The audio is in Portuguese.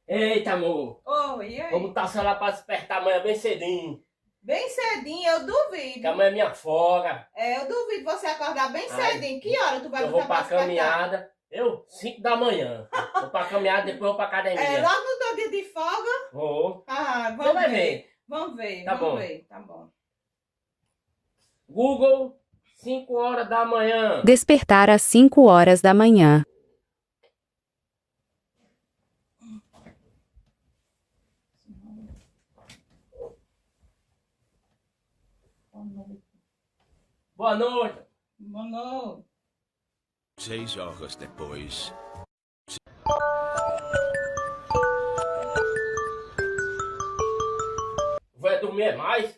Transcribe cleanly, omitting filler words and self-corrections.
Eita, amor. Oi, e aí? Vou botar o celular pra despertar amanhã bem cedinho. Bem cedinho, eu Que duvido. amanhã é minha folga. Eu duvido você acordar bem Ai, cedinho. Que hora tu vai Eu vou botar pra pra despertar? caminhada. 5 da manhã. Vou pra caminhada, depois vou pra academia. Logo no teu dia de folga? Vou. Ah, Você vamos vai ver. ver. Vamos ver, Tá vamos bom. ver. Tá bom. Google, 5 horas da manhã. Despertar às 5 horas da manhã. Boa noite. Boa noite. 6 horas depois. Vai dormir mais?